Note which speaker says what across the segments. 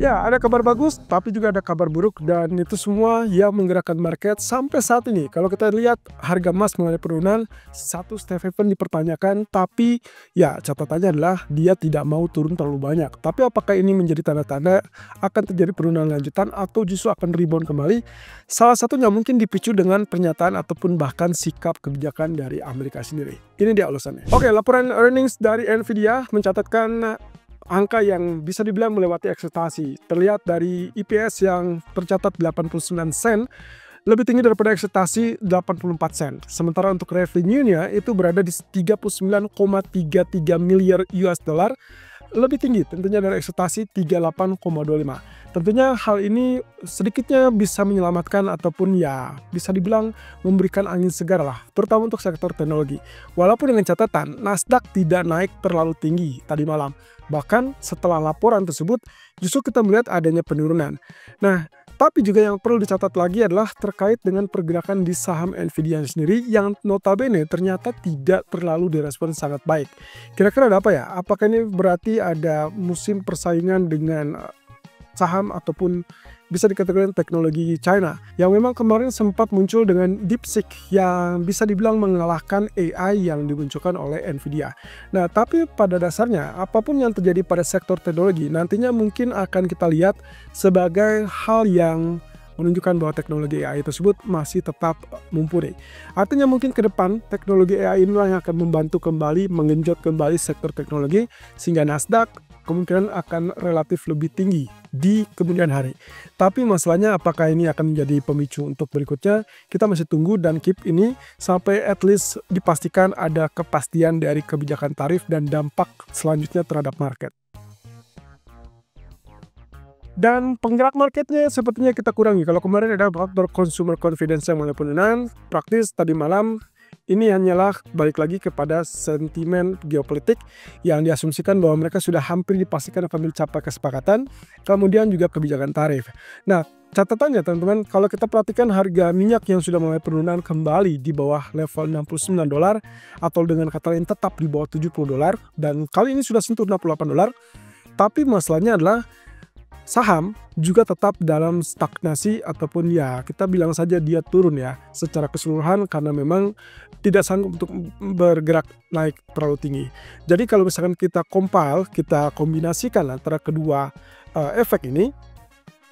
Speaker 1: Ya, ada kabar bagus, tapi juga ada kabar buruk, dan itu semua yang menggerakkan market sampai saat ini. Kalau kita lihat harga emas mengalami penurunan, satu safe haven dipertanyakan, tapi ya catatannya adalah dia tidak mau turun terlalu banyak. Tapi apakah ini menjadi tanda-tanda akan terjadi penurunan lanjutan atau justru akan rebound kembali? Salah satunya mungkin dipicu dengan pernyataan ataupun bahkan sikap kebijakan dari Amerika sendiri. Ini dia alasannya. Oke, laporan earnings dari Nvidia mencatatkan angka yang bisa dibilang melewati ekspektasi. Terlihat dari EPS yang tercatat 89 sen, lebih tinggi daripada ekspektasi 84 sen. Sementara untuk revenue-nya itu berada di 39,33 miliar US dollar, lebih tinggi tentunya dari ekspektasi 38,25. Tentunya hal ini sedikitnya bisa menyelamatkan ataupun ya bisa dibilang memberikan angin segar lah, terutama untuk sektor teknologi. Walaupun dengan catatan Nasdaq tidak naik terlalu tinggi tadi malam. Bahkan setelah laporan tersebut justru kita melihat adanya penurunan. Nah, tapi juga yang perlu dicatat lagi adalah terkait dengan pergerakan di saham Nvidia sendiri yang notabene ternyata tidak terlalu direspon sangat baik. Kira-kira ada apa ya? Apakah ini berarti ada musim persaingan dengan saham ataupun bisa dikategorikan teknologi China yang memang kemarin sempat muncul dengan DeepSeek yang bisa dibilang mengalahkan AI yang dimunculkan oleh Nvidia. Nah, tapi pada dasarnya apapun yang terjadi pada sektor teknologi nantinya mungkin akan kita lihat sebagai hal yang menunjukkan bahwa teknologi AI tersebut masih tetap mumpuni. Artinya mungkin ke depan teknologi AI inilah yang akan membantu kembali menggenjot kembali sektor teknologi sehingga Nasdaq kemungkinan akan relatif lebih tinggi di kemudian hari. Tapi masalahnya apakah ini akan menjadi pemicu untuk berikutnya? Kita masih tunggu dan keep ini sampai at least dipastikan ada kepastian dari kebijakan tarif dan dampak selanjutnya terhadap market. Dan penggerak marketnya sepertinya kita kurangi. Kalau kemarin ada faktor consumer confidence yang mulai penurunan, praktis tadi malam ini hanyalah balik lagi kepada sentimen geopolitik yang diasumsikan bahwa mereka sudah hampir dipastikan akan mencapai kesepakatan, kemudian juga kebijakan tarif. Nah, catatannya teman-teman, kalau kita perhatikan harga minyak yang sudah mulai penurunan kembali di bawah level 69 dolar atau dengan kata lain tetap di bawah 70 dolar dan kali ini sudah sentuh 68 dolar. Tapi masalahnya adalah saham juga tetap dalam stagnasi ataupun ya kita bilang saja dia turun ya secara keseluruhan karena memang tidak sanggup untuk bergerak naik terlalu tinggi. Jadi kalau misalkan kita compile, kita kombinasikan antara kedua efek ini,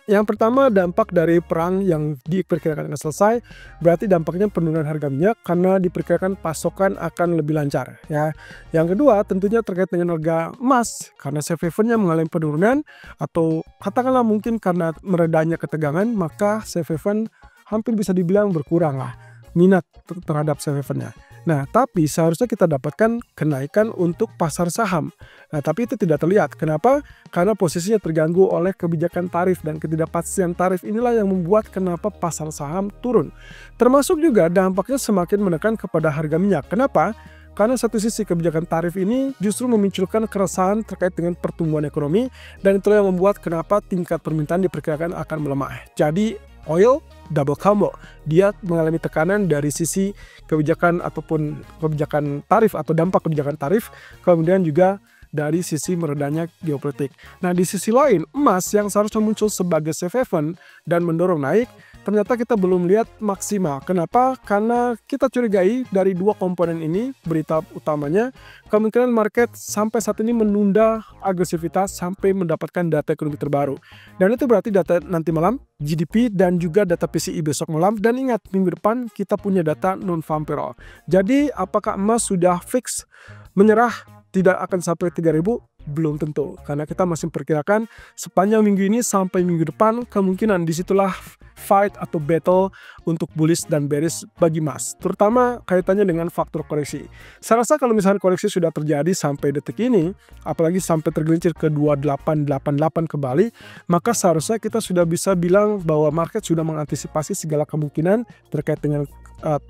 Speaker 1: yang pertama dampak dari perang yang diperkirakan akan selesai, berarti dampaknya penurunan harga minyak karena diperkirakan pasokan akan lebih lancar ya. Yang kedua tentunya terkait dengan harga emas karena safe haven-nya mengalami penurunan atau katakanlah mungkin karena meredanya ketegangan, maka safe haven hampir bisa dibilang berkurang lah minat terhadap safe haven-nya. Nah, tapi seharusnya kita dapatkan kenaikan untuk pasar saham. Nah, tapi itu tidak terlihat. Kenapa? Karena posisinya terganggu oleh kebijakan tarif dan ketidakpastian tarif inilah yang membuat kenapa pasar saham turun. Termasuk juga dampaknya semakin menekan kepada harga minyak. Kenapa? Karena satu sisi kebijakan tarif ini justru memunculkan keresahan terkait dengan pertumbuhan ekonomi dan itulah yang membuat kenapa tingkat permintaan diperkirakan akan melemah. Jadi oil double combo, dia mengalami tekanan dari sisi kebijakan ataupun kebijakan tarif atau dampak kebijakan tarif, kemudian juga dari sisi meredanya geopolitik. Nah, di sisi lain emas yang seharusnya muncul sebagai safe haven dan mendorong naik, ternyata kita belum lihat maksimal. Kenapa? Karena kita curigai dari dua komponen ini, berita utamanya kemungkinan market sampai saat ini menunda agresivitas sampai mendapatkan data ekonomi terbaru. Dan itu berarti data nanti malam, GDP dan juga data PCE besok malam. Dan ingat, minggu depan kita punya data non-farm payroll. Jadi apakah emas sudah fix menyerah tidak akan sampai 3.000? Belum tentu, karena kita masih memperkirakan sepanjang minggu ini sampai minggu depan kemungkinan disitulah fight atau battle untuk bullish dan bearish bagi emas, terutama kaitannya dengan faktor koreksi. Saya rasa kalau misalnya koreksi sudah terjadi sampai detik ini, apalagi sampai tergelincir ke 2888 kembali, maka seharusnya kita sudah bisa bilang bahwa market sudah mengantisipasi segala kemungkinan terkait dengan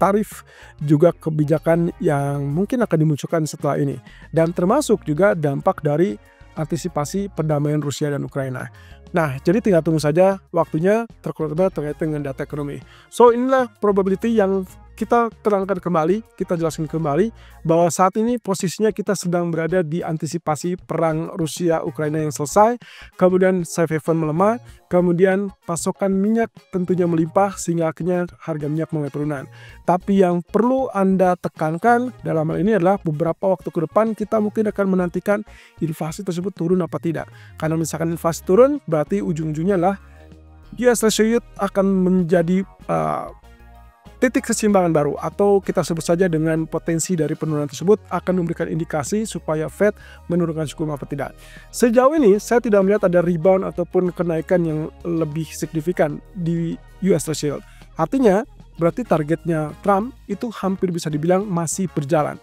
Speaker 1: tarif juga kebijakan yang mungkin akan dimunculkan setelah ini, dan termasuk juga dampak dari antisipasi perdamaian Rusia dan Ukraina. Nah, jadi tinggal tunggu saja waktunya terkait dengan data ekonomi. So, inilah probability yang kita terangkan kembali, kita jelaskan kembali bahwa saat ini posisinya kita sedang berada di antisipasi perang Rusia-Ukraina yang selesai, kemudian safe haven melemah, kemudian pasokan minyak tentunya melimpah sehingga akhirnya harga minyak mulai turunan. Tapi yang perlu Anda tekankan dalam hal ini adalah beberapa waktu ke depan kita mungkin akan menantikan inflasi tersebut turun apa tidak. Karena misalkan inflasi turun, berarti ujung-ujungnya adalah US Treasury akan menjadi titik keseimbangan baru, atau kita sebut saja dengan potensi dari penurunan tersebut akan memberikan indikasi supaya Fed menurunkan suku bunga apa tidak. Sejauh ini saya tidak melihat ada rebound ataupun kenaikan yang lebih signifikan di US Treasury. Artinya berarti targetnya Trump itu hampir bisa dibilang masih berjalan.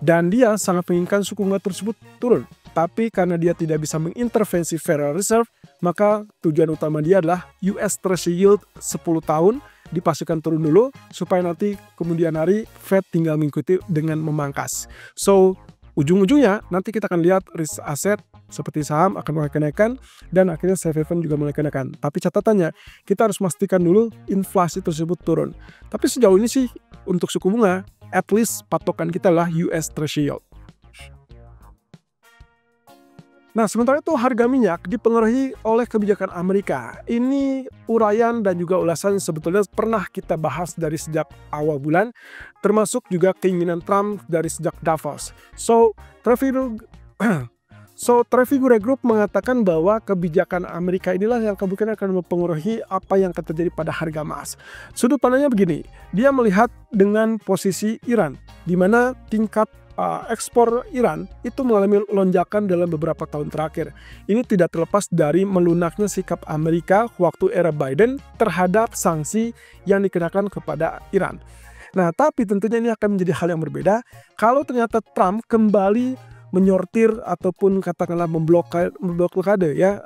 Speaker 1: Dan dia sangat menginginkan suku bunga tersebut turun. Tapi karena dia tidak bisa mengintervensi Federal Reserve, maka tujuan utama dia adalah US Treasury yield 10 tahun dipastikan turun dulu supaya nanti kemudian hari Fed tinggal mengikuti dengan memangkas. So, ujung-ujungnya nanti kita akan lihat risk aset seperti saham akan mulai kenaikan dan akhirnya safe haven juga mulai kenaikan. Tapi catatannya, kita harus memastikan dulu inflasi tersebut turun. Tapi sejauh ini sih untuk suku bunga, at least patokan kita adalah US Treasury yield. Nah, sementara itu harga minyak dipengaruhi oleh kebijakan Amerika. Ini uraian dan juga ulasan sebetulnya pernah kita bahas dari sejak awal bulan, termasuk juga keinginan Trump dari sejak Davos. So, Trafigura Group mengatakan bahwa kebijakan Amerika inilah yang kemungkinan akan mempengaruhi apa yang akan terjadi pada harga emas. Sudut pandangnya begini, dia melihat dengan posisi Iran, di mana tingkat ekspor Iran itu mengalami lonjakan dalam beberapa tahun terakhir. Ini tidak terlepas dari melunaknya sikap Amerika waktu era Biden terhadap sanksi yang dikenakan kepada Iran. Nah, tapi tentunya ini akan menjadi hal yang berbeda kalau ternyata Trump kembali menyortir ataupun katakanlah memblokade ya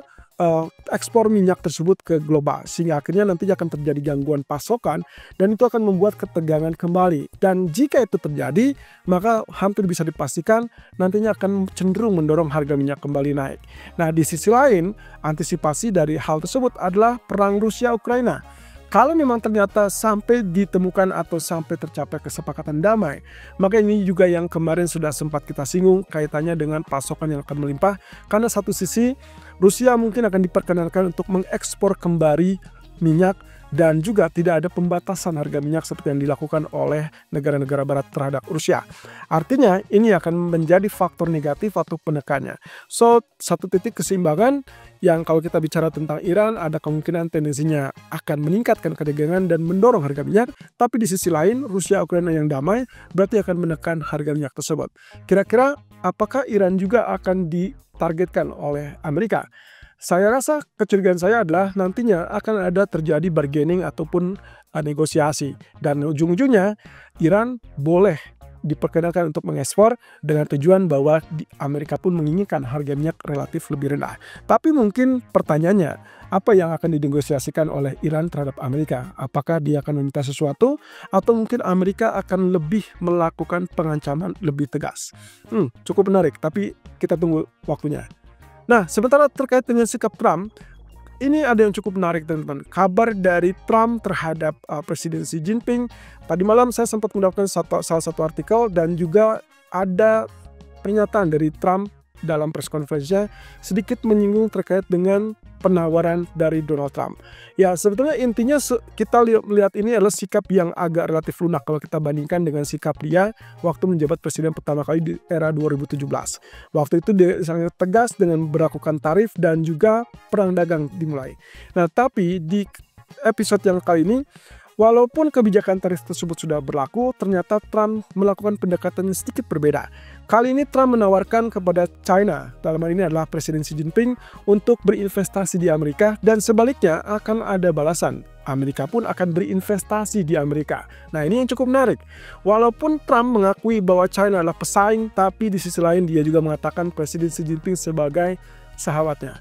Speaker 1: ekspor minyak tersebut ke global, sehingga akhirnya nanti akan terjadi gangguan pasokan dan itu akan membuat ketegangan kembali. Dan jika itu terjadi, maka hampir bisa dipastikan nantinya akan cenderung mendorong harga minyak kembali naik. Nah, di sisi lain, antisipasi dari hal tersebut adalah perang Rusia-Ukraina. Kalau memang ternyata sampai ditemukan atau sampai tercapai kesepakatan damai, maka ini juga yang kemarin sudah sempat kita singgung kaitannya dengan pasokan yang akan melimpah. Karena satu sisi Rusia mungkin akan diperkenankan untuk mengekspor kembali minyak dan juga tidak ada pembatasan harga minyak seperti yang dilakukan oleh negara-negara barat terhadap Rusia. Artinya ini akan menjadi faktor negatif atau penekannya. So, satu titik keseimbangan yang kalau kita bicara tentang Iran ada kemungkinan tendensinya akan meningkatkan ketegangan dan mendorong harga minyak, tapi di sisi lain Rusia Ukraina yang damai berarti akan menekan harga minyak tersebut. Kira-kira apakah Iran juga akan ditargetkan oleh Amerika? Saya rasa kecurigaan saya adalah nantinya akan ada terjadi bargaining ataupun negosiasi, dan ujung-ujungnya Iran boleh diperkenalkan untuk mengekspor dengan tujuan bahwa Amerika pun menginginkan harga minyak relatif lebih rendah. Tapi mungkin pertanyaannya, apa yang akan dinegosiasikan oleh Iran terhadap Amerika? Apakah dia akan meminta sesuatu atau mungkin Amerika akan lebih melakukan pengancaman lebih tegas? Cukup menarik, tapi kita tunggu waktunya. Nah, sementara terkait dengan sikap Trump, ini ada yang cukup menarik teman-teman. Kabar dari Trump terhadap Presiden Xi Jinping. Tadi malam saya sempat mendapatkan salah satu artikel dan juga ada pernyataan dari Trump dalam press conference-nya sedikit menyinggung terkait dengan penawaran dari Donald Trump. Ya, sebetulnya intinya kita lihat ini adalah sikap yang agak relatif lunak kalau kita bandingkan dengan sikap dia waktu menjabat presiden pertama kali di era 2017. Waktu itu dia sangat tegas dengan berlakukan tarif dan juga perang dagang dimulai. Nah, tapi di episode yang kali ini, walaupun kebijakan tarif tersebut sudah berlaku, ternyata Trump melakukan pendekatan yang sedikit berbeda. Kali ini Trump menawarkan kepada China, dalam hal ini adalah Presiden Xi Jinping, untuk berinvestasi di Amerika, dan sebaliknya akan ada balasan. Amerika pun akan berinvestasi di Amerika. Nah, ini yang cukup menarik. Walaupun Trump mengakui bahwa China adalah pesaing, tapi di sisi lain dia juga mengatakan Presiden Xi Jinping sebagai sahabatnya.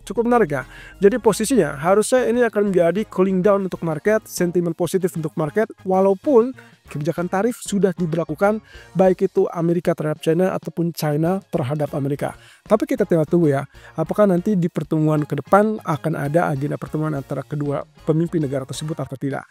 Speaker 1: Cukup menarik ya. Jadi posisinya harusnya ini akan menjadi cooling down untuk market, sentimen positif untuk market, walaupun kebijakan tarif sudah diberlakukan baik itu Amerika terhadap China ataupun China terhadap Amerika. Tapi kita tinggal tunggu ya, apakah nanti di pertemuan ke depan akan ada agenda pertemuan antara kedua pemimpin negara tersebut atau tidak.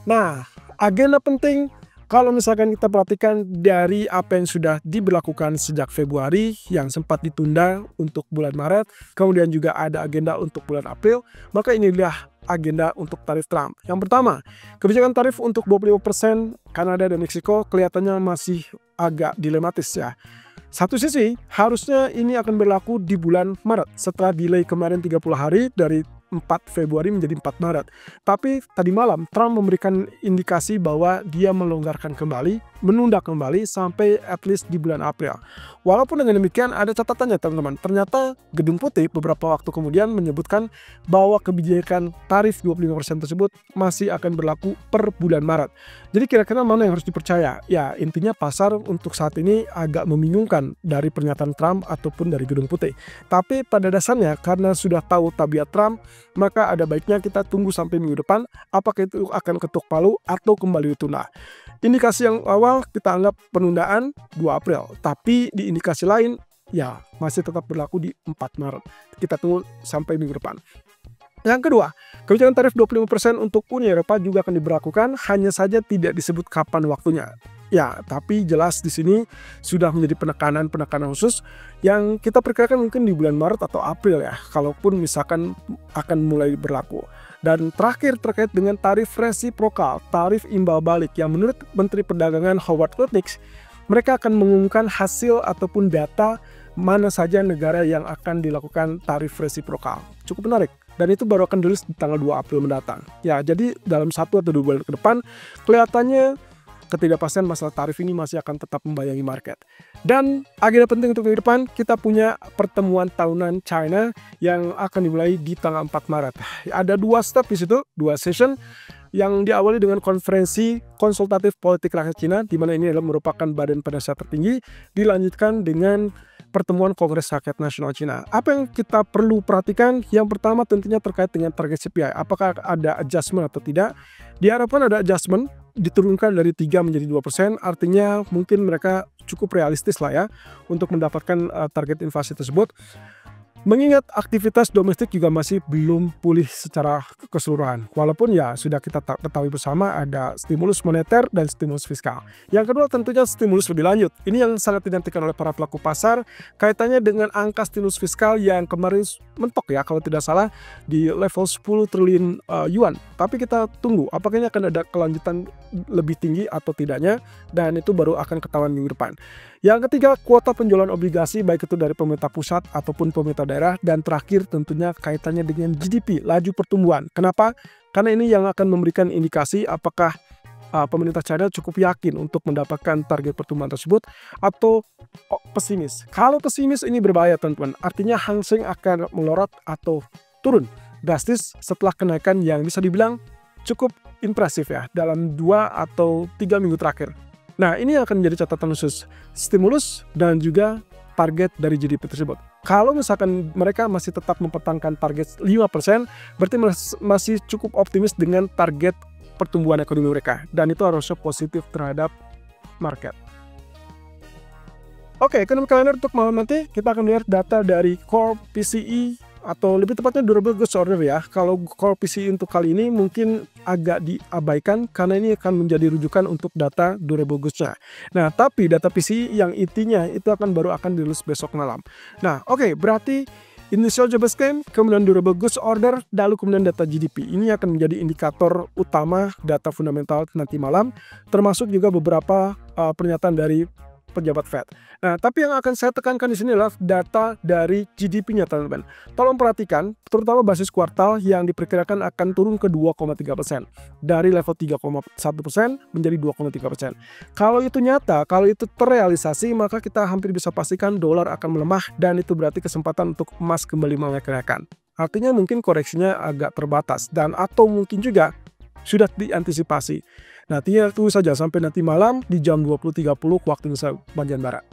Speaker 1: Nah, agenda penting Kalau misalkan kita perhatikan dari apa yang sudah diberlakukan sejak Februari yang sempat ditunda untuk bulan Maret, kemudian juga ada agenda untuk bulan April, maka inilah agenda untuk tarif Trump. Yang pertama, kebijakan tarif untuk 25% Kanada dan Meksiko kelihatannya masih agak dilematis ya. Satu sisi, harusnya ini akan berlaku di bulan Maret setelah delay kemarin 30 hari dari 4 Februari menjadi 4 Maret. Tapi tadi malam Trump memberikan indikasi bahwa dia melonggarkan kembali, menunda kembali sampai at least di bulan April. Walaupun dengan demikian ada catatannya teman-teman. Ternyata Gedung Putih beberapa waktu kemudian menyebutkan bahwa kebijakan tarif 25% tersebut masih akan berlaku per bulan Maret. Jadi kira-kira mana yang harus dipercaya? Ya intinya pasar untuk saat ini agak membingungkan dari pernyataan Trump ataupun dari Gedung Putih. Tapi pada dasarnya karena sudah tahu tabiat Trump, maka ada baiknya kita tunggu sampai minggu depan apakah itu akan ketuk palu atau kembali ditunda. Indikasi yang awal kita anggap penundaan 2 April, tapi di indikasi lain ya masih tetap berlaku di 4 Maret. Kita tunggu sampai minggu depan. Yang kedua, kebijakan tarif 25% untuk Uni Eropa juga akan diberlakukan, hanya saja tidak disebut kapan waktunya. Ya, tapi jelas di sini sudah menjadi penekanan khusus yang kita perkirakan mungkin di bulan Maret atau April ya, kalaupun misalkan akan mulai berlaku. Dan terakhir terkait dengan tarif resiprokal, tarif imbal balik yang menurut Menteri Perdagangan Howard Lutnick, mereka akan mengumumkan hasil ataupun data mana saja negara yang akan dilakukan tarif resiprokal. Cukup menarik. Dan itu baru akan dirilis di tanggal 2 April mendatang. Ya, jadi dalam 1 atau 2 bulan ke depan kelihatannya ketidakpastian masalah tarif ini masih akan tetap membayangi market. Dan agenda penting untuk minggu depan, kita punya pertemuan tahunan China yang akan dimulai di tanggal 4 Maret. Ada 2 step di situ, 2 session yang diawali dengan konferensi konsultatif politik rakyat Cina, di mana ini adalah merupakan badan penasihat tertinggi, dilanjutkan dengan pertemuan Kongres Rakyat Nasional Cina. Apa yang kita perlu perhatikan? Yang pertama tentunya terkait dengan target CPI. Apakah ada adjustment atau tidak? Diharapkan ada adjustment, diturunkan dari 3 menjadi 2%, artinya mungkin mereka cukup realistis lah ya untuk mendapatkan target inflasi tersebut. Mengingat aktivitas domestik juga masih belum pulih secara keseluruhan. Walaupun ya sudah kita ketahui bersama ada stimulus moneter dan stimulus fiskal. Yang kedua tentunya stimulus lebih lanjut. Ini yang sangat dinantikan oleh para pelaku pasar kaitannya dengan angka stimulus fiskal yang kemarin mentok ya kalau tidak salah di level 10 triliun yuan. Tapi kita tunggu apakah ini akan ada kelanjutan lebih tinggi atau tidaknya, dan itu baru akan ketahuan minggu depan. Yang ketiga, kuota penjualan obligasi baik itu dari pemerintah pusat ataupun pemerintah daerah, dan terakhir tentunya kaitannya dengan GDP, laju pertumbuhan. Kenapa? Karena ini yang akan memberikan indikasi apakah pemerintah China cukup yakin untuk mendapatkan target pertumbuhan tersebut atau pesimis. Kalau pesimis ini berbahaya teman-teman, artinya Hang Seng akan melorot atau turun drastis setelah kenaikan yang bisa dibilang cukup impresif ya dalam 2 atau 3 minggu terakhir. Nah, ini akan menjadi catatan khusus stimulus dan juga target dari GDP tersebut. Kalau misalkan mereka masih tetap mempertahankan target 5%, berarti masih cukup optimis dengan target pertumbuhan ekonomi mereka. Dan itu harusnya positif terhadap market. Oke, ekonomi kalender untuk malam nanti kita akan lihat data dari Core PCE atau lebih tepatnya durable goods order ya. Kalau Core PCE untuk kali ini mungkin agak diabaikan karena ini akan menjadi rujukan untuk data durable goods-nya. Nah, tapi data PCE yang intinya itu baru akan dirilis besok malam. Nah, oke, berarti initial jobs claim, kemudian durable goods order, lalu kemudian data GDP. Ini akan menjadi indikator utama data fundamental nanti malam, termasuk juga beberapa pernyataan dari pejabat Fed. Nah, tapi yang akan saya tekankan di sini adalah data dari GDP-nya, teman-teman. Tolong perhatikan, terutama basis kuartal yang diperkirakan akan turun ke 2,3%. Dari level 3,1% menjadi 2,3%. Kalau itu nyata, kalau itu terrealisasi, maka kita hampir bisa pastikan dolar akan melemah dan itu berarti kesempatan untuk emas kembali mengalami kenaikan. Artinya mungkin koreksinya agak terbatas dan atau mungkin juga sudah diantisipasi. Nah, tinggal tunggu saja sampai nanti malam di jam 20.30 waktu Indonesia bagian Barat.